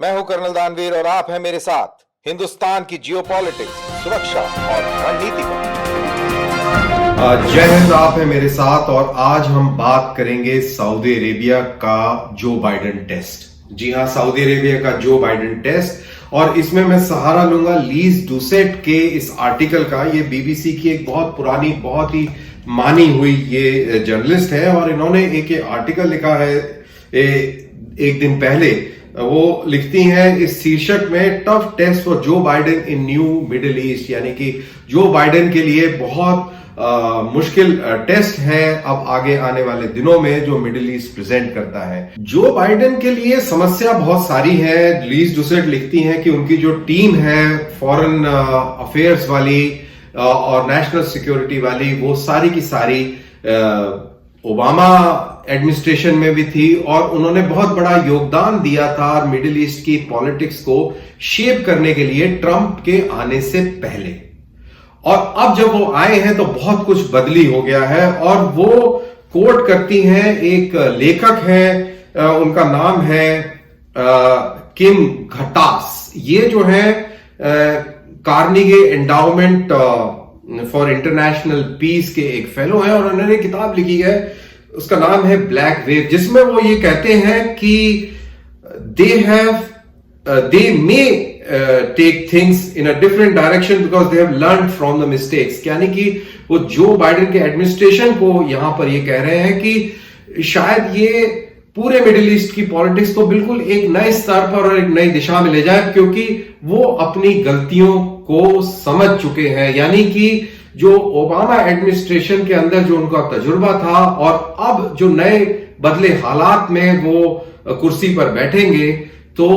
मैं हूं कर्नल दानवीर और आप हैं मेरे साथ हिंदुस्तान की जियोपॉलिटिक्स, सुरक्षा और रणनीति पर। जय हिंद। आप हैं मेरे साथ और आज हम बात करेंगे सऊदी अरेबिया का जो बाइडेन टेस्ट। जी हां, सऊदी अरेबिया का जो बाइडेन टेस्ट। और इसमें मैं सहारा लूंगा लीज डुसेट के इस आर्टिकल का। ये बीबीसी की एक बहुत पुरानी, बहुत ही मानी हुई ये जर्नलिस्ट है और इन्होंने एक आर्टिकल लिखा है एक दिन पहले। वो लिखती हैं इस शीर्षक में, tough test for Joe Biden in new Middle East, यानी कि जो बाइडेन के लिए बहुत मुश्किल टेस्ट है अब आगे आने वाले दिनों में जो मिडिल ईस्ट प्रेजेंट करता है। जो बाइडेन के लिए समस्या बहुत सारी है। लीज डुसेट लिखती हैं कि उनकी जो टीम है फॉरेन अफेयर्स वाली और नेशनल सिक्योरिटी वाली, वो सारी की सारी ओबामा एडमिनिस्ट्रेशन में भी थी और उन्होंने बहुत बड़ा योगदान दिया था मिडिल ईस्ट की पॉलिटिक्स को शेप करने के लिए ट्रंप के आने से पहले। और अब जब वो आए हैं तो बहुत कुछ बदली हो गया है। और वो कोट करती हैं, एक लेखक हैं, उनका नाम है किम घटास। ये जो है Carnegie Endowment for International Peace के एक फेलो है और उन्होंने किताब लिखी है, उसका नाम है ब्लैक वेव, जिसमें वो ये कहते हैं कि they may take things in a different direction because they have learn from the mistakes. यानी कि वो जो बाइडेन के एडमिनिस्ट्रेशन को यहां पर ये कह रहे हैं कि शायद ये पूरे मिडिल ईस्ट की पॉलिटिक्स को बिल्कुल एक नए स्तर पर और एक नई दिशा में ले जाए, क्योंकि वो अपनी गलतियों को समझ चुके हैं। यानी कि जो ओबामा एडमिनिस्ट्रेशन के अंदर जो उनका तजुर्बा था और अब जो नए बदले हालात में वो कुर्सी पर बैठेंगे, तो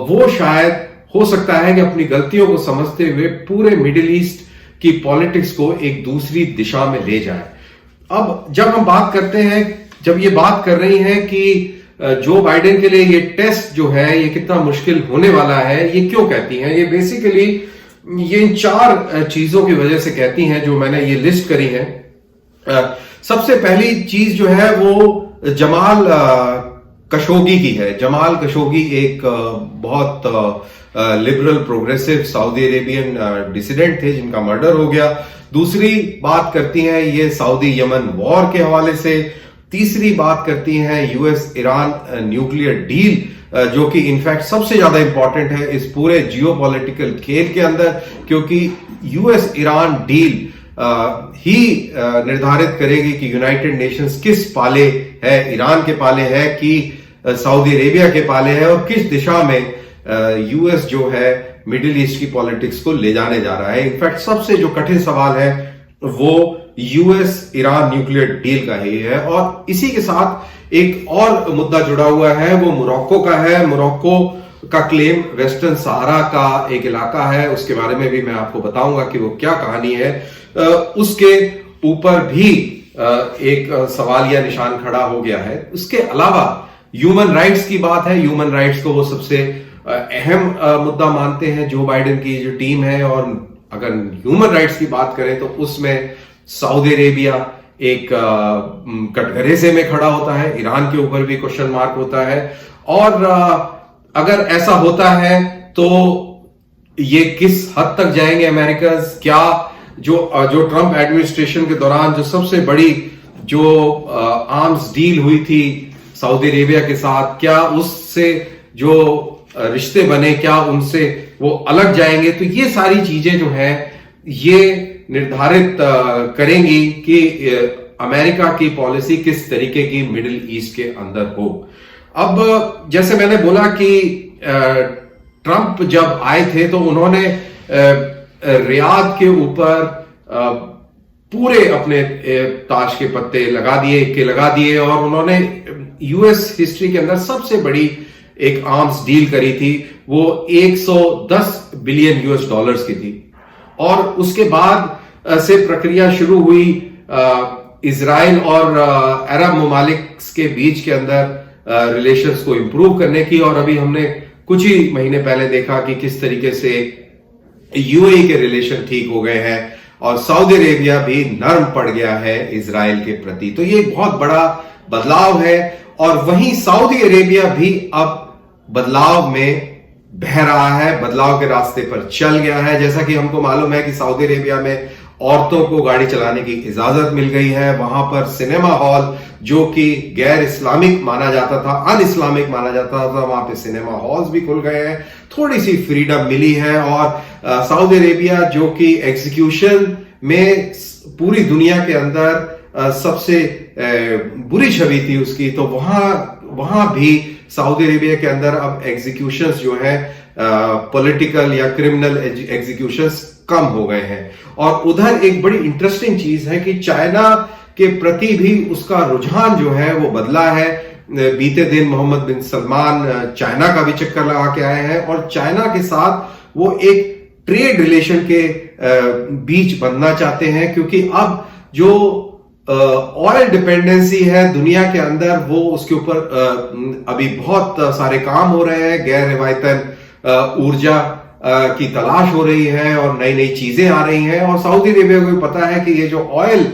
वो शायद हो सकता है कि अपनी गलतियों को समझते हुए पूरे मिडिल ईस्ट की पॉलिटिक्स को एक दूसरी दिशा में ले जाए। अब जब हम बात करते हैं, जब ये बात कर रही हैं कि जो बाइडेन के लिए ये टेस्ट जो है ये कितना मुश्किल होने वाला है, ये क्यों कहती हैं? ये बेसिकली ये इन चार चीजों की वजह से कहती हैं जो मैंने ये लिस्ट करी है। सबसे पहली चीज जो है वो जमाल खशोगी की है। जमाल खशोगी एक बहुत liberal progressive Saudi Arabian dissident थे जिनका मर्डर हो गया। दूसरी बात करती हैं ये सऊदी यमन वॉर के हवाले से। तीसरी बात करती हैं यूएस ईरान न्यूक्लियर डील, जो कि इनफैक्ट सबसे ज्यादा इंपॉर्टेंट है इस पूरे जियोपॉलिटिकल खेल के अंदर, क्योंकि यूएस ईरान डील ही निर्धारित करेगी कि यूनाइटेड नेशंस किस पाले है, ईरान के पाले है कि सऊदी अरेबिया के पाले है, और किस दिशा में यूएस जो है मिडिल ईस्ट की पॉलिटिक्स को ले जाने जा रहा है। इनफैक्ट सबसे जो कठिन सवाल है वो यूएस ईरान न्यूक्लियर डील का ही है। और इसी के साथ एक और मुद्दा जुड़ा हुआ है, वो मोरक्को का है। मोरक्को का क्लेम वेस्टर्न सहारा का एक इलाका है, उसके बारे में भी मैं आपको बताऊंगा कि वो क्या कहानी है। उसके ऊपर भी एक सवाल या निशान खड़ा हो गया है। उसके अलावा ह्यूमन राइट्स की बात है। ह्यूमन राइट्स को वो सबसे अहम मुद्दा मानते हैं जो बाइडेन की जो टीम है। और अगर ह्यूमन राइट्स की बात करें तो उसमें सऊदी अरेबिया एक कटघरे से में खड़ा होता है, ईरान के ऊपर भी क्वेश्चन मार्क होता है। और अगर ऐसा होता है तो ये किस हद तक जाएंगे अमेरिकन? क्या जो ट्रंप एडमिनिस्ट्रेशन के दौरान जो सबसे बड़ी जो आर्म्स डील हुई थी सऊदी अरेबिया के साथ, क्या उससे जो रिश्ते बने, क्या उनसे वो अलग जाएंगे? तो ये सारी चीजें जो है ये निर्धारित करेंगी कि अमेरिका की पॉलिसी किस तरीके की मिडिल ईस्ट के अंदर हो। अब जैसे मैंने बोला कि ट्रंप जब आए थे तो उन्होंने रियाद के ऊपर पूरे अपने ताश के पत्ते लगा दिए और उन्होंने यूएस हिस्ट्री के अंदर सबसे बड़ी एक आर्म्स डील करी थी। वो 110 बिलियन यूएस डॉलर्स की थी। और उसके बाद से प्रक्रिया शुरू हुई इजराइल और अरब ममालिक के बीच के अंदर रिलेशंस को इंप्रूव करने की। और अभी हमने कुछ ही महीने पहले देखा कि किस तरीके से यूएई के रिलेशन ठीक हो गए हैं और सऊदी अरेबिया भी नर्म पड़ गया है इजराइल के प्रति। तो ये एक बहुत बड़ा बदलाव है। और वहीं सऊदी अरेबिया भी अब बदलाव में बह रहा है, बदलाव के रास्ते पर चल गया है। जैसा कि हमको मालूम है कि सऊदी अरेबिया में औरतों को गाड़ी चलाने की इजाजत मिल गई है। वहां पर सिनेमा हॉल जो कि गैर इस्लामिक माना जाता था, अन इस्लामिक माना जाता था, वहां पे सिनेमा हॉल्स भी खुल गए हैं। थोड़ी सी फ्रीडम मिली है। और सऊदी अरेबिया जो कि एग्जीक्यूशन में पूरी दुनिया के अंदर सबसे बुरी छवि थी उसकी, तो वहां भी सऊदी अरेबिया के अंदर अब एग्जीक्यूशंस जो है पॉलिटिकल या क्रिमिनल एग्जीक्यूशंस कम हो गए हैं। और उधर एक बड़ी इंटरेस्टिंग चीज है कि चाइना के प्रति भी उसका रुझान जो है वो बदला है। बीते दिन मोहम्मद बिन सलमान चाइना का भी चक्कर लगा के आए हैं और चाइना के साथ वो एक ट्रेड रिलेशन के बीच बनना चाहते हैं, क्योंकि अब जो ऑयल डिपेंडेंसी है दुनिया के अंदर वो उसके ऊपर अभी बहुत सारे काम हो रहे हैं। गैर रिवायतन ऊर्जा की तलाश हो रही है और नई नई चीजें आ रही हैं। और सऊदी अरेबिया को पता है कि ये जो ऑयल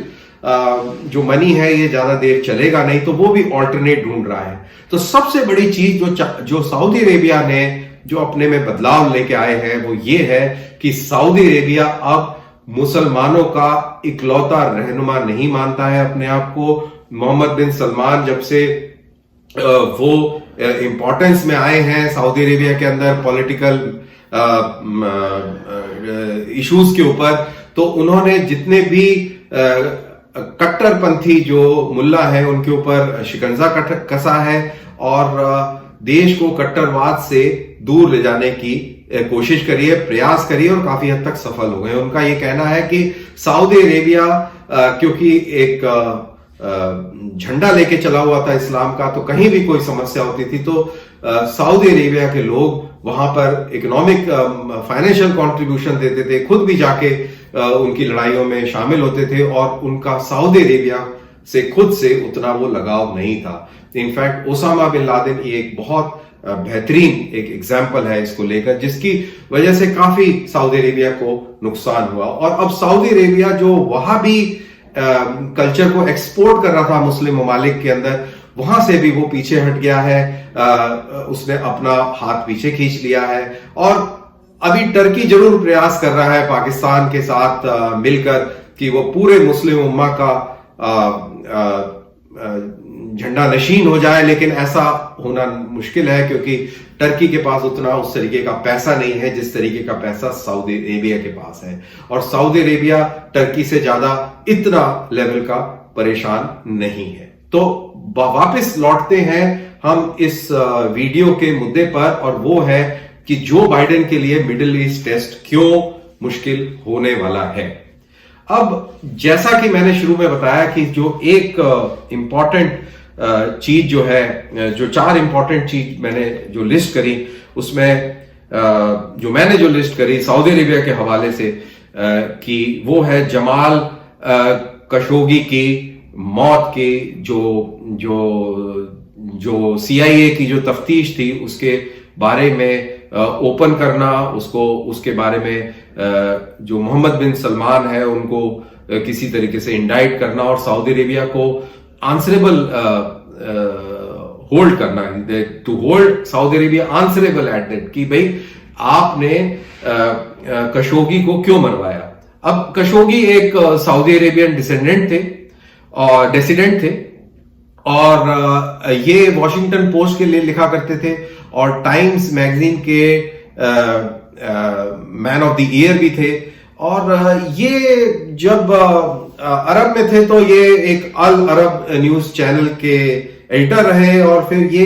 जो मनी है ये ज्यादा देर चलेगा नहीं, तो वो भी ऑल्टरनेट ढूंढ रहा है। तो सबसे बड़ी चीज जो सऊदी अरेबिया ने जो अपने में बदलाव लेके आए हैं वो ये है कि सऊदी अरेबिया अब मुसलमानों का इकलौता रहनुमा नहीं मानता है अपने आप को। मोहम्मद बिन सलमान जब से वो इंपॉर्टेंस में आए हैं सऊदी अरेबिया के अंदर पॉलिटिकल इश्यूज के ऊपर, तो उन्होंने जितने भी कट्टरपंथी जो मुल्ला है उनके ऊपर शिकंजा कसा है और देश को कट्टरवाद से दूर ले जाने की कोशिश करी है, प्रयास करी है और काफी हद तक सफल हो गए। उनका ये कहना है कि सऊदी अरेबिया क्योंकि एक झंडा लेके चला हुआ था इस्लाम का, तो कहीं भी कोई समस्या होती थी तो सऊदी अरेबिया के लोग वहां पर इकोनॉमिक फाइनेंशियल कंट्रीब्यूशन देते थे, खुद भी जाके उनकी लड़ाइयों में शामिल होते थे और उनका सऊदी अरेबिया से खुद से उतना वो लगाव नहीं था। इनफैक्ट ओसामा बिन लादेन ये एक बहुत बेहतरीन एक एग्जाम्पल है इसको लेकर, जिसकी वजह से काफी सऊदी अरेबिया को नुकसान हुआ। और अब सऊदी अरेबिया जो वहां भी कल्चर को एक्सपोर्ट कर रहा था मुस्लिम ममालिक के अंदर, वहां से भी वो पीछे हट गया है। उसने अपना हाथ पीछे खींच लिया है और अभी टर्की जरूर प्रयास कर रहा है पाकिस्तान के साथ मिलकर कि वो पूरे मुस्लिम उम्मा का झंडा नशीन हो जाए, लेकिन ऐसा होना मुश्किल है क्योंकि टर्की के पास उतना उस तरीके का पैसा नहीं है जिस तरीके का पैसा सऊदी अरेबिया के पास है। और सऊदी अरेबिया टर्की से ज्यादा इतना लेवल का परेशान नहीं है। तो वापस लौटते हैं हम इस वीडियो के मुद्दे पर, और वो है कि जो बाइडेन के लिए मिडिल ईस्ट टेस्ट क्यों मुश्किल होने वाला है। अब जैसा कि मैंने शुरू में बताया कि जो एक इंपॉर्टेंट चीज जो है, जो 4 इंपॉर्टेंट चीज मैंने जो लिस्ट करी, उसमें जो मैंने जो लिस्ट करी सऊदी अरेबिया के हवाले से कि वो है जमाल खशोगी की मौत की जो CIA की जो तफ्तीश थी उसके बारे में ओपन करना, उसके बारे में जो मोहम्मद बिन सलमान है उनको किसी तरीके से इंडाइट करना और सऊदी अरेबिया को आंसरेबल होल्ड करना, to hold Saudi Arabia answerable at that कि भाई आपने खशोगी को क्यों मरवाया। अब खशोगी एक सऊदी अरेबियन डिसेंडेंट थे और डेसिडेंट थे और ये वॉशिंगटन पोस्ट के लिए लिखा करते थे और टाइम्स मैगजीन के मैन ऑफ द ईयर भी थे। और ये जब अरब में थे तो ये एक अल अरब न्यूज चैनल के एडिटर रहे और फिर ये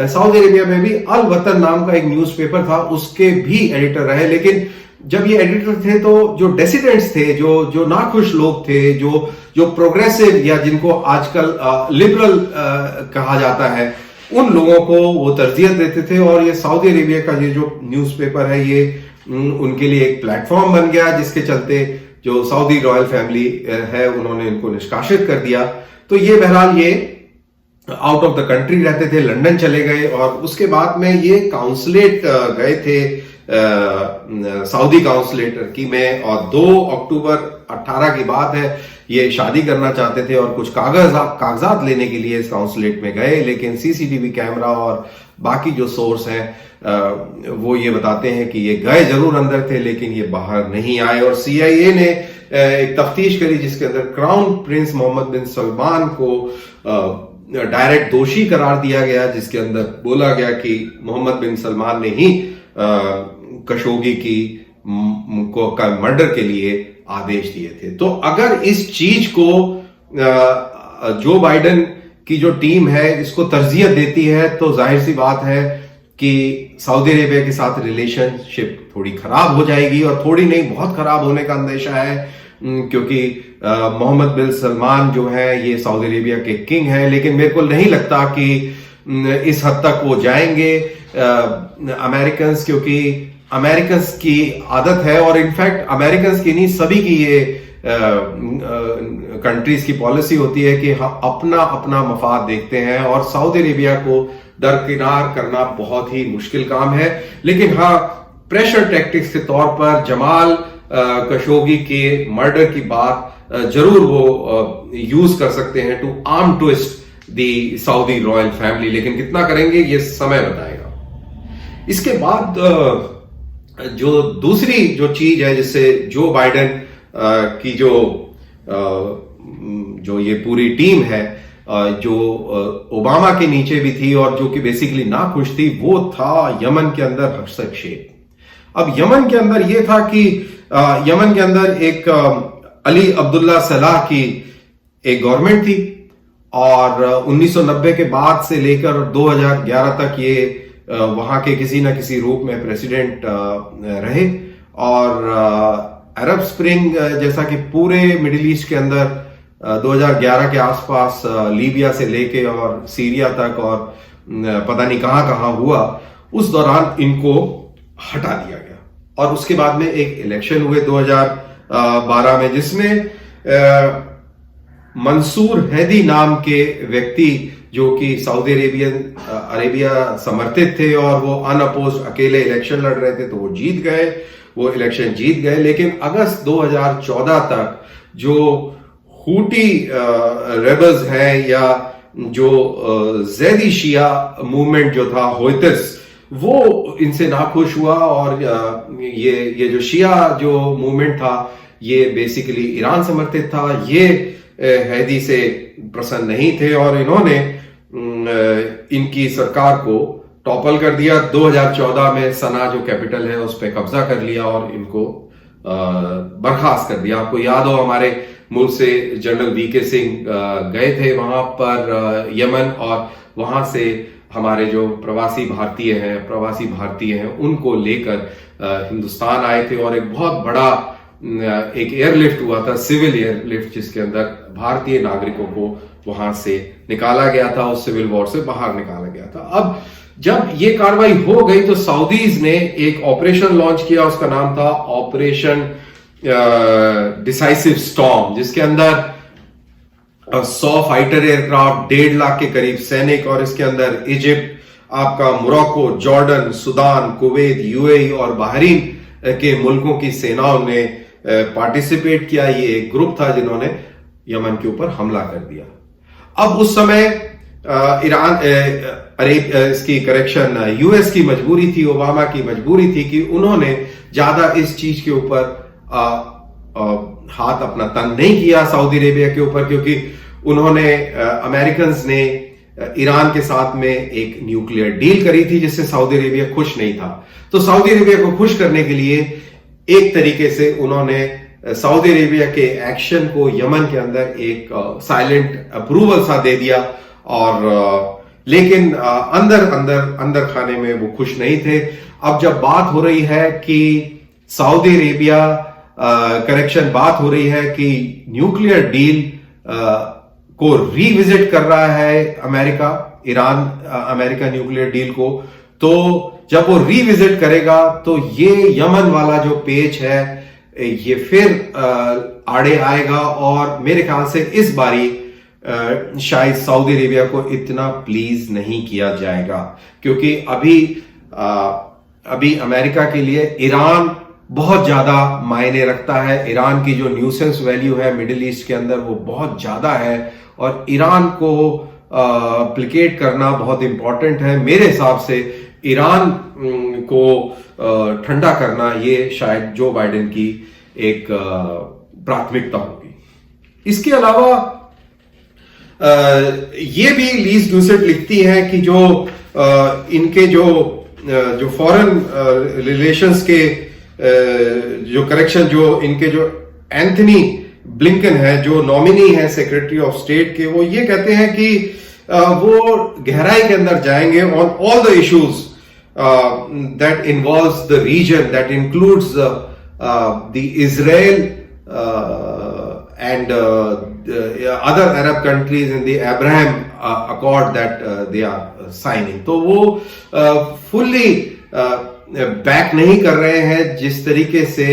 सऊदी अरेबिया में भी अल वतन नाम का एक न्यूज़पेपर था उसके भी एडिटर रहे। लेकिन जब ये एडिटर थे तो जो डेसिडेंट्स थे, जो नाखुश लोग थे, जो प्रोग्रेसिव या जिनको आजकल लिबरल कहा जाता है, उन लोगों को वो तरजीह देते थे। और ये सऊदी अरेबिया का ये जो न्यूज़पेपर है ये उनके लिए एक प्लेटफॉर्म बन गया, जिसके चलते जो सऊदी रॉयल फैमिली है उन्होंने इनको निष्कासित कर दिया। तो ये बहरहाल ये आउट ऑफ द कंट्री रहते थे, लंदन चले गए और उसके बाद में ये काउंसलेट गए थे सऊदी काउंसलेट टर्की में। और 2 अक्टूबर 18 की बात है, ये शादी करना चाहते थे और कुछ कागजात लेने के लिए इस काउंसलेट में गए, लेकिन सीसीटीवी कैमरा और बाकी जो सोर्स हैं वो ये बताते हैं कि ये गए जरूर अंदर थे लेकिन ये बाहर नहीं आए। और CIA ने एक तफ्तीश करी जिसके अंदर क्राउन प्रिंस मोहम्मद बिन सलमान को डायरेक्ट दोषी करार दिया गया, जिसके अंदर बोला गया कि मोहम्मद बिन सलमान ने ही खशोगी का मर्डर के लिए आदेश दिए थे। तो अगर इस चीज को जो बाइडेन की जो टीम है इसको तरजीह देती है तो जाहिर सी बात है कि सऊदी अरेबिया के साथ रिलेशनशिप थोड़ी खराब हो जाएगी, और थोड़ी नहीं बहुत खराब होने का अंदेशा है, क्योंकि मोहम्मद बिन सलमान जो है ये सऊदी अरेबिया के किंग हैं, लेकिन मेरे को नहीं लगता कि इस हद तक वो जाएंगे अमेरिकन, क्योंकि अमेरिकन की आदत है, और इनफैक्ट अमेरिकन की नहीं सभी की ये कंट्रीज की पॉलिसी होती है कि अपना अपना मफाद देखते हैं, और सऊदी अरेबिया को दरकिनार करना बहुत ही मुश्किल काम है। लेकिन हाँ, प्रेशर टैक्टिक्स के तौर पर जमाल खशोगी के मर्डर की बात जरूर वो यूज कर सकते हैं to arm twist the Saudi royal family, लेकिन कितना करेंगे ये समय बताएगा। इसके बाद जो दूसरी जो चीज है जिससे जो बाइडेन की जो ये पूरी टीम है जो ओबामा के नीचे भी थी और जो कि बेसिकली ना खुश थी, वो था यमन के अंदर हस्तक्षेप। अब यमन के अंदर ये था कि यमन के अंदर एक अली अब्दुल्ला सलाह की एक गवर्नमेंट थी, और 1990 के बाद से लेकर 2011 तक ये वहां के किसी ना किसी रूप में प्रेसिडेंट रहे। और अरब स्प्रिंग जैसा कि पूरे मिडिल ईस्ट के अंदर 2011 के आसपास लीबिया से लेके और सीरिया तक और पता नहीं कहां कहां हुआ, उस दौरान इनको हटा दिया गया। और उसके बाद में एक इलेक्शन हुए 2012 में, जिसमें मंसूर हैदी नाम के व्यक्ति जो कि सऊदी अरेबिया समर्थित थे और वो अनअपोज्ड अकेले इलेक्शन लड़ रहे थे, तो वो इलेक्शन जीत गए। लेकिन अगस्त 2014 तक जो हूटी रेबल्स हैं या जो जैदी शिया मूवमेंट जो था होइतिस, वो इनसे नाखुश हुआ, और ये जो शिया जो मूवमेंट था ये बेसिकली ईरान समर्थित था, ये हैदी से प्रसन्न नहीं थे और इन्होंने इनकी सरकार को टॉपल कर दिया। 2014 में सना जो कैपिटल है उस पर कब्जा कर लिया और इनको बर्खास्त कर दिया। आपको याद हो हमारे मुल्क से जनरल वीके सिंह गए थे वहां पर यमन, और वहां से हमारे जो प्रवासी भारतीय हैं उनको लेकर हिंदुस्तान आए थे, और एक बहुत बड़ा एक एयरलिफ्ट हुआ था, सिविल एयरलिफ्ट, जिसके अंदर भारतीय नागरिकों को वहां से निकाला गया था, उस सिविल वॉर से बाहर निकाला गया था। अब जब ये कार्रवाई हो गई तो सऊदीज ने एक ऑपरेशन लॉन्च किया, उसका नाम था ऑपरेशन डिसाइसिव स्टॉर्म, जिसके अंदर 100 फाइटर एयरक्राफ्ट, 1.5 लाख के करीब सैनिक, और इसके अंदर इजिप्ट, आपका Morocco, Jordan, Sudan, Kuwait, UAE और बहरीन के मुल्कों की सेनाओं ने पार्टिसिपेट किया। ये एक ग्रुप था जिन्होंने यमन के ऊपर हमला कर दिया। अब उस समय US की मजबूरी थी, ओबामा की मजबूरी थी कि उन्होंने ज्यादा इस चीज के ऊपर हाथ अपना तंग नहीं किया सऊदी अरेबिया के ऊपर, क्योंकि उन्होंने अमेरिकन ने ईरान के साथ में एक न्यूक्लियर डील करी थी जिससे सऊदी अरेबिया खुश नहीं था। तो सऊदी अरेबिया को खुश करने के लिए एक तरीके से उन्होंने सऊदी अरेबिया के एक्शन को यमन के अंदर एक साइलेंट अप्रूवल सा दे दिया, और लेकिन अंदर खाने में वो खुश नहीं थे। अब जब बात हो रही है कि सऊदी अरेबिया बात हो रही है कि न्यूक्लियर डील को रिविजिट कर रहा है अमेरिका न्यूक्लियर डील को, तो जब वो रिविजिट करेगा तो ये यमन वाला जो पेच है ये फिर आड़े आएगा, और मेरे ख्याल से इस बारी शायद सऊदी अरेबिया को इतना प्लीज नहीं किया जाएगा, क्योंकि अभी अमेरिका के लिए ईरान बहुत ज्यादा मायने रखता है। ईरान की जो न्यूसेंस वैल्यू है मिडिल ईस्ट के अंदर वो बहुत ज्यादा है और ईरान को प्लिकेट करना बहुत इंपॉर्टेंट है। मेरे हिसाब से ईरान को ठंडा करना ये शायद जो बाइडेन की एक प्राथमिकता होगी। इसके अलावा ये भी लीज डूसेट लिखती है कि जो इनके जो फॉरेन रिलेशंस के जो करेक्शन जो इनके जो एंथनी ब्लिंकन है जो नॉमिनी है सेक्रेटरी ऑफ स्टेट के, वो ये कहते हैं कि वो गहराई के अंदर जाएंगे on all the issues that involves the region, that includes the Israel and other Arab countries in the Abraham Accord that they are signing। तो वो fully बैक नहीं कर रहे हैं जिस तरीके से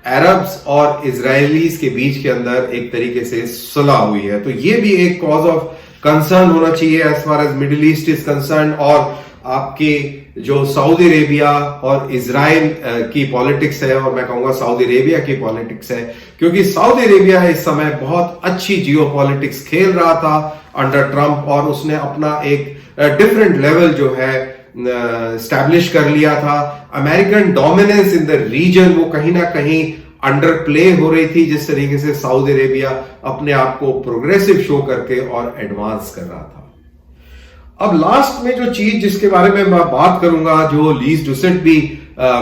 अरब्स और इजरायलीज के बीच के अंदर एक तरीके से सुलह हुई है। तो ये भी एक कॉज ऑफ कंसर्न होना चाहिए as far as Middle East is concern. और आपके जो सऊदी अरेबिया और इजराइल की पॉलिटिक्स है, और मैं कहूंगा सऊदी अरेबिया की पॉलिटिक्स है, क्योंकि सऊदी अरेबिया इस समय बहुत अच्छी जियो पॉलिटिक्स खेल रहा था अंडर ट्रंप और उसने अपना एक डिफरेंट लेवल जो है स्टैब्लिश कर लिया था। American dominance in the region वो कहीं ना कहीं अंडर प्ले हो रही थी जिस तरीके से सऊदी अरेबिया अपने आप को प्रोग्रेसिव शो करके और एडवांस कर रहा था। अब लास्ट में जो चीज जिसके बारे में मैं बात करूंगा जो लीज डूसेट भी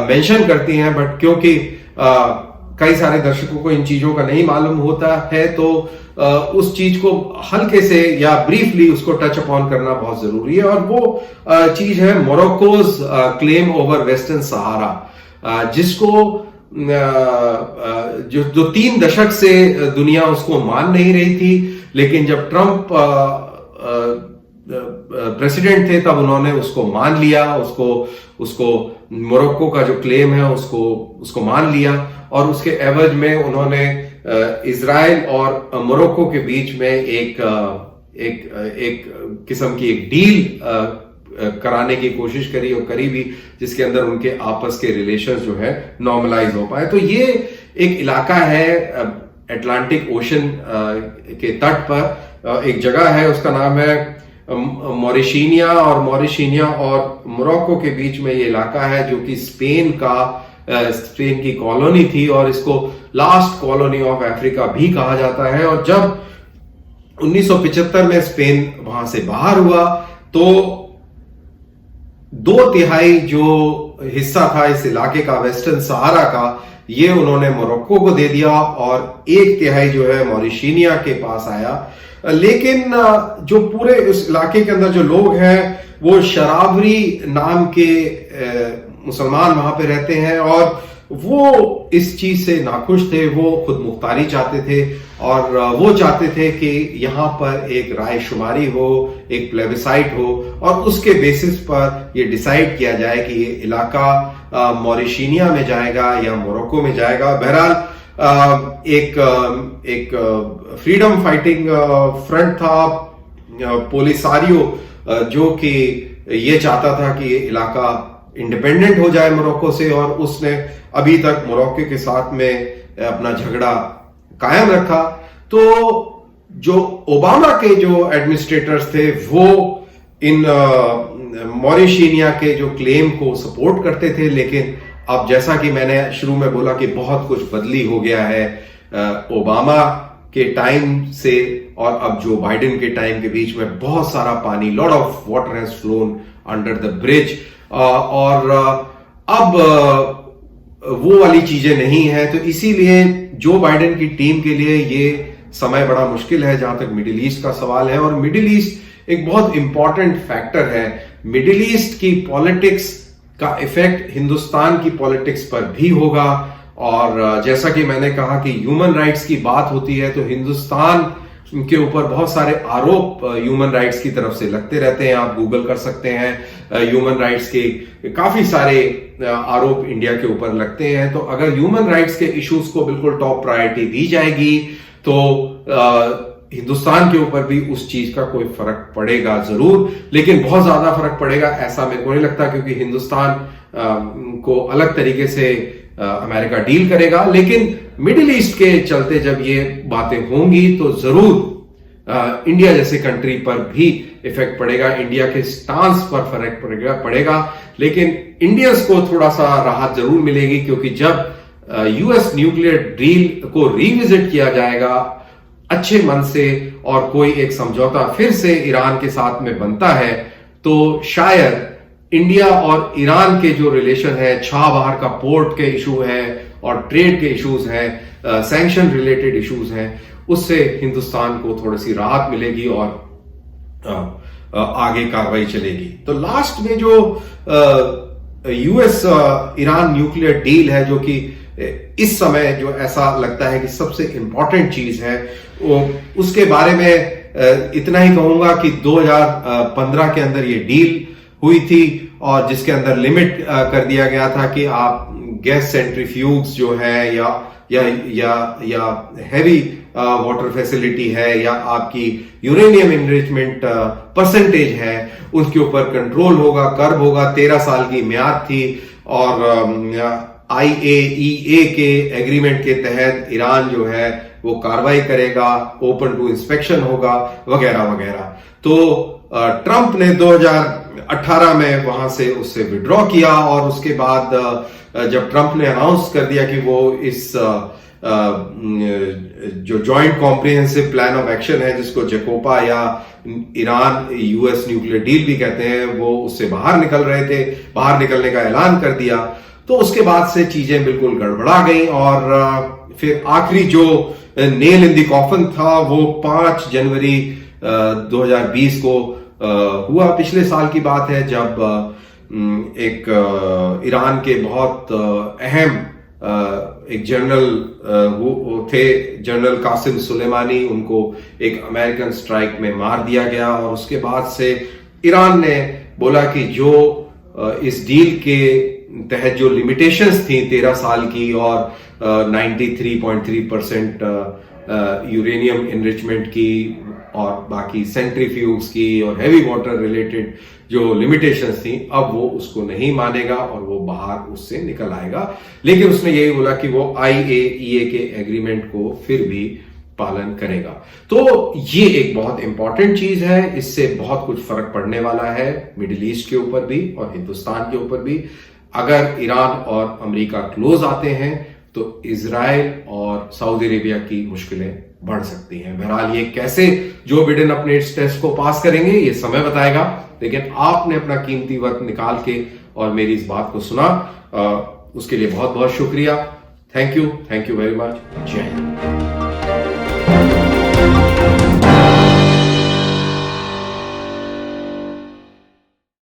मेंशन करती हैं, बट क्योंकि कई सारे दर्शकों को इन चीजों का नहीं मालूम होता है तो उस चीज को हल्के से या ब्रीफली उसको टच अपॉन करना बहुत जरूरी है। और वो चीज है मोरक्कोज क्लेम ओवर वेस्टर्न सहारा, जिसको जो 3 दशक से दुनिया उसको मान नहीं रही थी, लेकिन जब ट्रंप प्रेसिडेंट थे तब उन्होंने उसको मान लिया, उसको मोरक्को का जो क्लेम है उसको मान लिया और उसके एवज में उन्होंने इजराइल और मोरक्को के बीच में एक किस्म की एक डील कराने की कोशिश करी और करी भी, जिसके अंदर उनके आपस के रिलेशंस जो है नॉर्मलाइज हो पाए। तो ये एक इलाका है अटलांटिक ओशन के तट पर, एक जगह है उसका नाम है मॉरिशीनिया और मोरक्को के बीच में ये इलाका है जो कि स्पेन की कॉलोनी थी और इसको लास्ट कॉलोनी ऑफ अफ्रीका भी कहा जाता है। और जब 1975 में स्पेन वहां से बाहर हुआ तो 2/3 जो हिस्सा था इस इलाके का वेस्टर्न सहारा का ये उन्होंने मोरक्को को दे दिया और 1/3 जो है मॉरिशीनिया के पास आया। लेकिन जो पूरे उस इलाके के अंदर जो लोग हैं वो शरावरी नाम के मुसलमान वहां पे रहते हैं और वो इस चीज से नाखुश थे। वो खुद मुख्तारी चाहते थे और वो चाहते थे कि यहां पर एक राय शुमारी हो, एक प्लेबिसाइट हो और उसके बेसिस पर ये डिसाइड किया जाए कि ये इलाका मॉरिशीनिया में जाएगा या मोरक्को में जाएगा। बहरहाल एक फ्रीडम फाइटिंग फ्रंट था पोलिसारियो जो कि ये चाहता था कि ये इलाका इंडिपेंडेंट हो जाए मोरक्को से और उसने अभी तक मोरक्को के साथ में अपना झगड़ा कायम रखा। तो जो ओबामा के जो एडमिनिस्ट्रेटर्स थे वो इन मॉरिशीनिया के जो क्लेम को सपोर्ट करते थे, लेकिन अब जैसा कि मैंने शुरू में बोला कि बहुत कुछ बदली हो गया है ओबामा के टाइम से और अब जो बाइडेन के टाइम के बीच में बहुत सारा पानी, lot of water has phloem under the bridge और अब वो वाली चीजें नहीं है। तो इसीलिए जो बाइडेन की टीम के लिए ये समय बड़ा मुश्किल है जहां तक मिडिल ईस्ट का सवाल है। और मिडिल ईस्ट एक बहुत इंपॉर्टेंट फैक्टर है। मिडिल ईस्ट की पॉलिटिक्स का इफेक्ट हिंदुस्तान की पॉलिटिक्स पर भी होगा और जैसा कि मैंने कहा कि ह्यूमन राइट्स की बात होती है तो हिंदुस्तान के ऊपर बहुत सारे आरोप ह्यूमन राइट्स की तरफ से लगते रहते हैं। आप गूगल कर सकते हैं, ह्यूमन राइट्स के काफी सारे आरोप इंडिया के ऊपर लगते हैं। तो अगर ह्यूमन राइट्स के इश्यूज को बिल्कुल टॉप प्रायोरिटी दी जाएगी तो हिंदुस्तान के ऊपर भी उस चीज का कोई फर्क पड़ेगा जरूर, लेकिन बहुत ज्यादा फर्क पड़ेगा ऐसा मेरे को नहीं लगता, क्योंकि हिंदुस्तान को अलग तरीके से अमेरिका डील करेगा। लेकिन मिडिल ईस्ट के चलते जब ये बातें होंगी तो जरूर इंडिया जैसे कंट्री पर भी इफेक्ट पड़ेगा, इंडिया के स्टांस पर फर्क पड़ेगा। लेकिन इंडियंस को थोड़ा सा राहत जरूर मिलेगी, क्योंकि जब यूएस न्यूक्लियर डील को रिविजिट किया जाएगा अच्छे मन से और कोई एक समझौता फिर से ईरान के साथ में बनता है, तो शायद इंडिया और ईरान के जो रिलेशन है, छाबहार का पोर्ट के इशू है और ट्रेड के इश्यूज हैं, सैंक्शन रिलेटेड इश्यूज हैं, उससे हिंदुस्तान को थोड़ी सी राहत मिलेगी और आगे कार्रवाई चलेगी। तो लास्ट में जो यूएस ईरान न्यूक्लियर डील है, जो कि इस समय जो ऐसा लगता है कि सबसे इंपॉर्टेंट चीज है, वो उसके बारे में इतना ही कहूंगा कि 2015 के अंदर ये डील हुई थी और जिसके अंदर लिमिट कर दिया गया था कि आप गैस सेंट्रीफ्यूग्स जो है या हैवी वाटर फैसिलिटी है या आपकी यूरेनियम एनरिचमेंट परसेंटेज है, उसके ऊपर कंट्रोल होगा, कर्व होगा। 13 साल की म्याद थी और IAEA के एग्रीमेंट के तहत ईरान जो है वो कार्रवाई करेगा, ओपन टू इंस्पेक्शन होगा, वगैरह वगैरह। तो ट्रंप ने 2018 में वहां से उससे विड्रॉ किया और उसके बाद जब ट्रंप ने अनाउंस कर दिया कि वो इस जो joint comprehensive plan of action है, जिसको जकोपा या ईरान यूएस न्यूक्लियर डील भी कहते हैं, वो उससे बाहर निकल रहे थे, बाहर निकलने का ऐलान कर दिया, तो उसके बाद से चीजें बिल्कुल गड़बड़ा गई और फिर आखिरी जो नेल इन द कॉफन था वो 5 जनवरी 2020 को हुआ। पिछले साल की बात है, जब एक ईरान के बहुत अहम एक जनरल वो थे, जनरल कासिम सुलेमानी, उनको एक अमेरिकन स्ट्राइक में मार दिया गया। और उसके बाद से ईरान ने बोला कि जो इस डील के तहत जो लिमिटेशंस थी 13 साल की और 93.3% यूरेनियम एनरिचमेंट की और बाकी सेंट्रीफ्यूग्स की और हैवी वाटर रिलेटेड जो लिमिटेशंस थी, अब वो उसको नहीं मानेगा और वो बाहर उससे निकल आएगा। लेकिन उसने यही बोला कि वो IAEA के एग्रीमेंट को फिर भी पालन करेगा। तो ये एक बहुत इंपॉर्टेंट चीज है, इससे बहुत कुछ फर्क पड़ने वाला है मिडिल ईस्ट के ऊपर भी और हिंदुस्तान के ऊपर भी। अगर ईरान और अमेरिका क्लोज आते हैं तो इजराइल और सऊदी अरेबिया की मुश्किलें बढ़ सकती हैं। बहरहाल ये कैसे जो बिडेन अपने इस टेस्ट को पास करेंगे ये समय बताएगा, लेकिन आपने अपना कीमती वक्त निकाल के और मेरी इस बात को सुना, उसके लिए बहुत बहुत शुक्रिया। Thank you very much. जय हिंद।